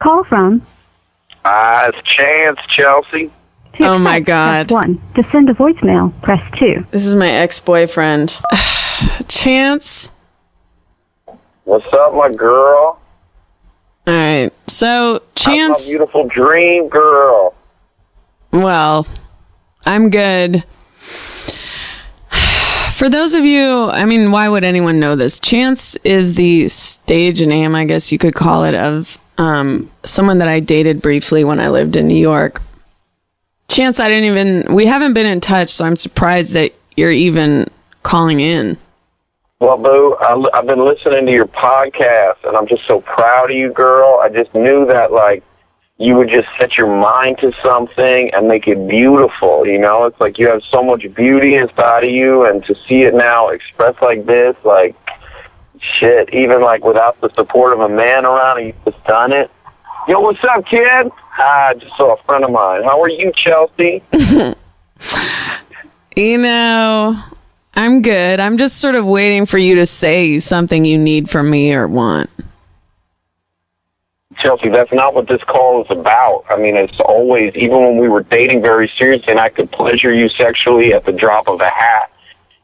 Call from... It's Chance, Chelsea. Oh, my God. Press 1. To send a voicemail, press 2. This is my ex-boyfriend. Chance? What's up, my girl? All right. So, Chance... That's my beautiful dream girl. Well, I'm good. For those of you, I mean, why would anyone know this? Chance is the stage name, I guess you could call it, of someone that I dated briefly when I lived in New York. Chance, we haven't been in touch, so I'm surprised that you're even calling in. Well, Boo, I've been listening to your podcast, and I'm just so proud of you, girl. I just knew that, like, you would just set your mind to something and make it beautiful, you know? It's like you have so much beauty inside of you, and to see it now expressed like this, like, shit, even, like, without the support of a man around, and you've just done it. Yo, what's up, kid? I just saw a friend of mine. How are you, Chelsea? You know, I'm good. I'm just sort of waiting for you to say something you need from me or want. Chelsea, that's not what this call is about. I mean, it's always, even when we were dating very seriously and I could pleasure you sexually at the drop of a hat,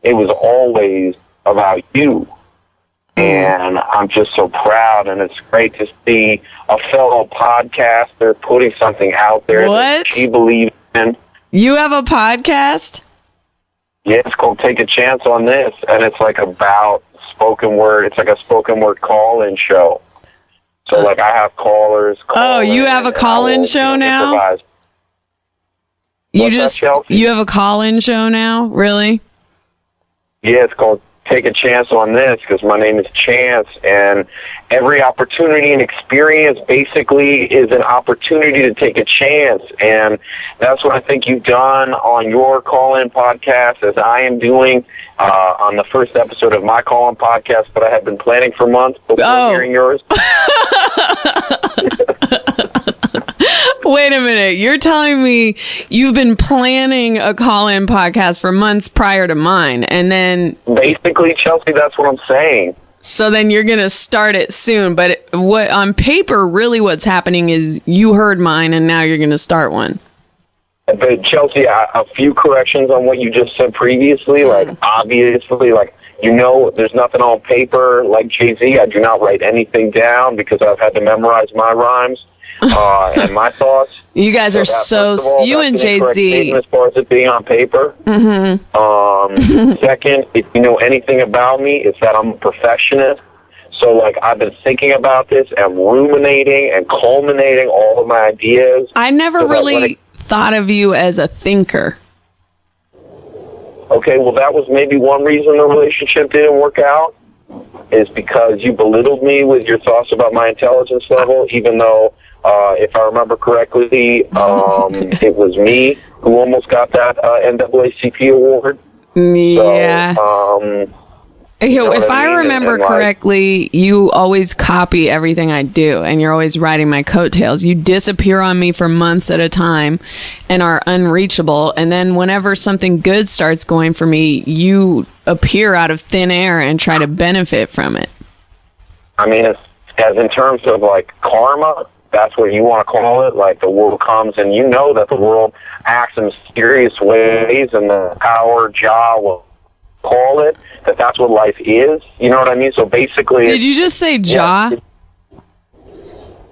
it was always about you. And I'm just so proud, and it's great to see a fellow podcaster putting something out there that she believes in. You have a podcast? Yeah, it's called Take a Chance on This, and it's like about spoken word. It's like a spoken word call-in show. So, like, I have callers. Oh, you have a call-in show now? You have a call-in show now? Really? Yeah, it's called Take a Chance on This, because my name is Chance, and every opportunity and experience basically is an opportunity to take a chance, and that's what I think you've done on your call-in podcast, as I am doing on the first episode of my call-in podcast that I have been planning for months before hearing yours. Wait a minute. You're telling me you've been planning a call-in podcast for months prior to mine, and then... Basically, Chelsea, that's what I'm saying. So then you're going to start it soon, but what on paper, really what's happening is you heard mine, and now you're going to start one. But Chelsea, a few corrections on what you just said previously. Like, obviously, like, you know, there's nothing on paper. Like Jay-Z, I do not write anything down because I've had to memorize my rhymes and my thoughts. You guys are you and Jay-Z. As far as it being on paper. Mm-hmm. Second, if you know anything about me, it's that I'm a perfectionist. So, like, I've been thinking about this and ruminating and culminating all of my ideas. I never really thought of you as a thinker. Okay, well, that was maybe one reason the relationship didn't work out, is because you belittled me with your thoughts about my intelligence level, even though, if I remember correctly, it was me who almost got that NAACP award. Yeah. So, if I remember correctly, you always copy everything I do, and you're always riding my coattails. You disappear on me for months at a time and are unreachable, and then whenever something good starts going for me, you appear out of thin air and try to benefit from it. I mean, as in terms of, like, karma, that's what you want to call it. Like, the world comes, and you know that the world acts in mysterious ways, and the power, Jah, will call it, that's what life is. You know what I mean? So basically... Did you just say Jah?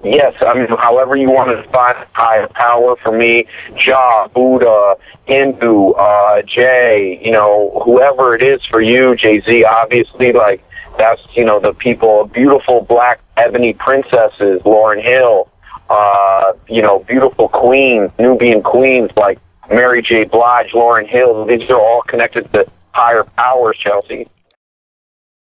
Yes, I mean, however you want to define higher power, for me, Jah, Buddha, Hindu, Jay, you know, whoever it is for you, Jay-Z, obviously, like, that's, you know, the people, beautiful black ebony princesses, Lauryn Hill, you know, beautiful queens, Nubian queens, like Mary J. Blige, Lauryn Hill. These are all connected to higher powers, Chelsea.